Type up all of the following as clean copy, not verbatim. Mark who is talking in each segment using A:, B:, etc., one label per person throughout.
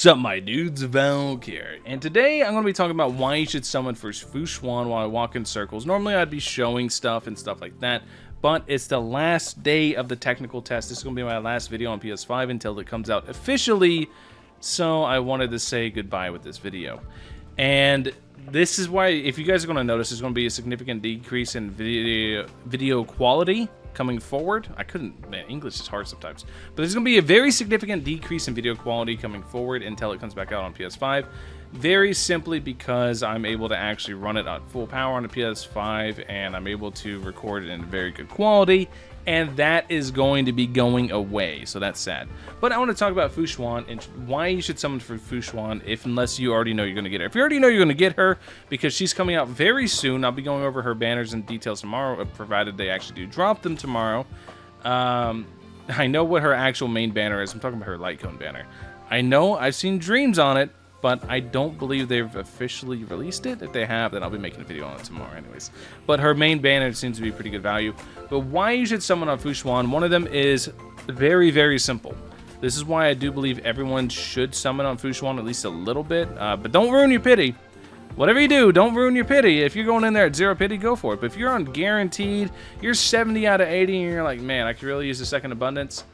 A: Sup my dudes, Valkyrja, and today I'm going to be talking about why you should summon for Fuxuan while I walk in circles. Normally I'd be showing stuff and stuff like that, but it's the last day of the technical test. This is going to be my last video on PS5 until it comes out officially, so I wanted to say goodbye with this video. And this is why, if you guys are going to notice, there's going to be a significant decrease in video quality coming forward. Man, English is hard sometimes. But there's going to be a very significant decrease in video quality coming forward until it comes back out on PS5. Very simply because I'm able to actually run it at full power on the PS5, and I'm able to record it in very good quality, and that is going to be going away, so that's sad. But I want to talk about Fuxuan and why you should summon for Fuxuan unless you already know you're going to get her. If you already know you're going to get her, because she's coming out very soon, I'll be going over her banners and details tomorrow, provided they actually do drop them tomorrow. I know what her actual main banner is. I'm talking about her light cone banner. I know I've seen dreams on it, but I don't believe they've officially released it. If they have, then I'll be making a video on it tomorrow anyways. But her main banner seems to be pretty good value. But why you should summon on Fuxuan, one of them is very, very simple. This is why I do believe everyone should summon on Fuxuan at least a little bit. But don't ruin your pity. Whatever you do, don't ruin your pity. If you're going in there at 0 pity, go for it. But if you're on guaranteed, you're 70 out of 80, and you're like, man, I could really use a second abundance.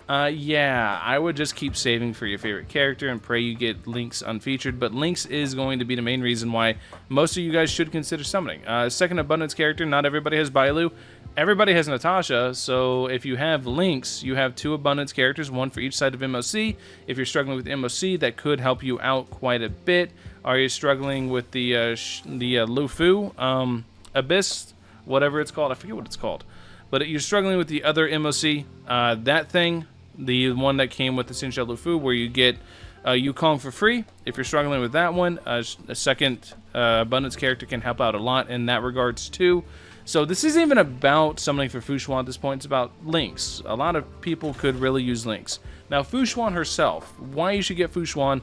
A: Yeah, I would just keep saving for your favorite character and pray you get Lynx unfeatured, but Lynx is going to be the main reason why most of you guys should consider summoning. Second abundance character, not everybody has Bailu. Everybody has Natasha, so if you have Lynx, you have 2 abundance characters, 1 for each side of MOC. If you're struggling with MOC, that could help you out quite a bit. Are you struggling with the Lufu, Abyss, whatever it's called? I forget what it's called. But you're struggling with the other MOC, that thing, the one that came with the Xinxia Lufu, where you get Yukong for free. If you're struggling with that one, a second abundance character can help out a lot in that regards too. So this isn't even about summoning for Fuxuan at this point. It's about Lynx. A lot of people could really use Lynx. Now Fuxuan herself, why you should get Fuxuan?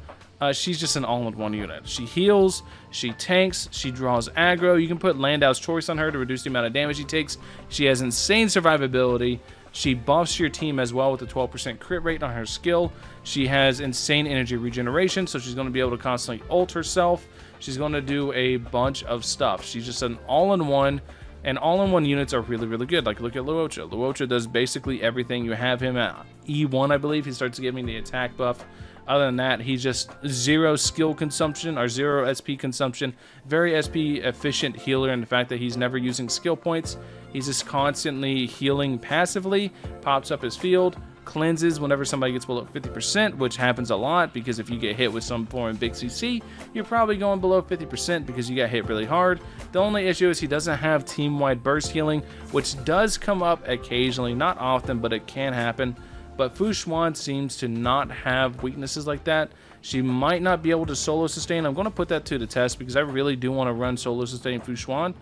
A: She's just an all-in-one unit. She heals, she tanks, she draws aggro. You can put Landau's Choice on her to reduce the amount of damage she takes. She has insane survivability. She buffs your team as well with a 12% crit rate on her skill. She has insane energy regeneration, so she's going to be able to constantly ult herself. She's going to do a bunch of stuff. She's just an all-in-one, and all-in-one units are really, really good. Like, look at Luocha. Luocha does basically everything. You have him at E1, I believe. He starts giving the attack buff. Other than that, he's just 0 skill consumption or 0 SP consumption. Very SP efficient healer in the fact that he's never using skill points. He's just constantly healing passively, pops up his field, cleanses whenever somebody gets below 50%, which happens a lot because if you get hit with some form of big CC, you're probably going below 50% because you got hit really hard. The only issue is he doesn't have team-wide burst healing, which does come up occasionally, not often, but it can happen. But Fuxuan seems to not have weaknesses like that. She might not be able to solo sustain. I'm going to put that to the test because I really do want to run solo sustain Fuxuan.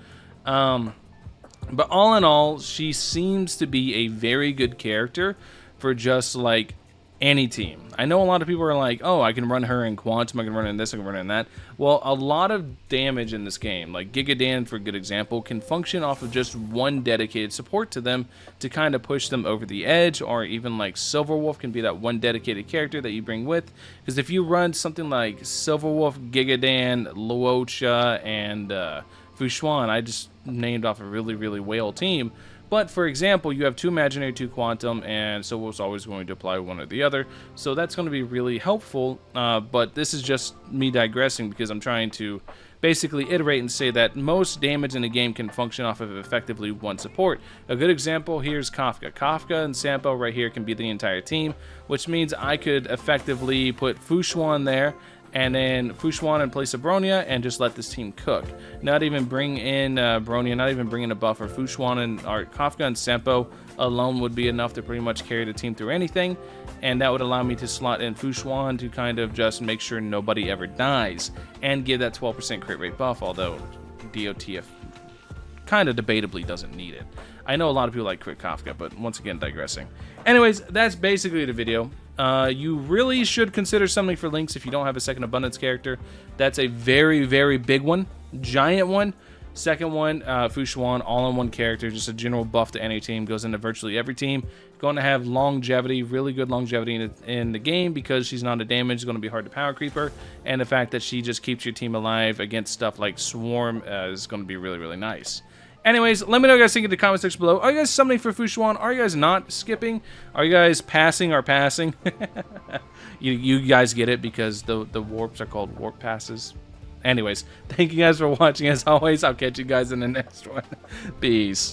A: But all in all, she seems to be a very good character for just like any team. I know a lot of people are like, oh, I can run her in Quantum, I can run her in this, I can run her in that. Well, a lot of damage in this game, like Gigadan for a good example, can function off of just one dedicated support to them to kind of push them over the edge, or even like Silverwolf can be that one dedicated character that you bring with. Because if you run something like Silverwolf, Gigadan, Luocha, and Fuxuan, I just named off a really, really whale team. But, for example, you have 2 Imaginary, 2 Quantum, and Silverwolf's always going to apply one or the other. So that's going to be really helpful, but this is just me digressing because I'm trying to basically iterate and say that most damage in the game can function off of effectively one support. A good example here is Kafka. Kafka and Sampo right here can be the entire team, which means I could effectively put Fuxuan there, and then Fuxuan in place of Bronya, and just let this team cook. Not even bring in Bronya, not even bring in a buffer. Fuxuan and Kafka and Sampo alone would be enough to pretty much carry the team through anything, and that would allow me to slot in Fuxuan to kind of just make sure nobody ever dies, and give that 12% crit rate buff, although DOTF kind of debatably doesn't need it. I know a lot of people like Crit Kafka, but once again, digressing. Anyways, that's basically the video. You really should consider summoning for Lynx if you don't have a second abundance character. That's a very, very big one, giant one. Second one, Fuxuan, all-in-one character, just a general buff to any team, goes into virtually every team. Going to have longevity, really good longevity in the game because she's not a damage, going to be hard to power creep her, and the fact that she just keeps your team alive against stuff like Swarm is going to be really, really nice. Anyways, let me know what you guys think in the comment section below. Are you guys summoning for Fuxuan? Are you guys not skipping? Are you guys passing or passing? you guys get it because the warps are called warp passes. Anyways, thank you guys for watching. As always, I'll catch you guys in the next one. Peace.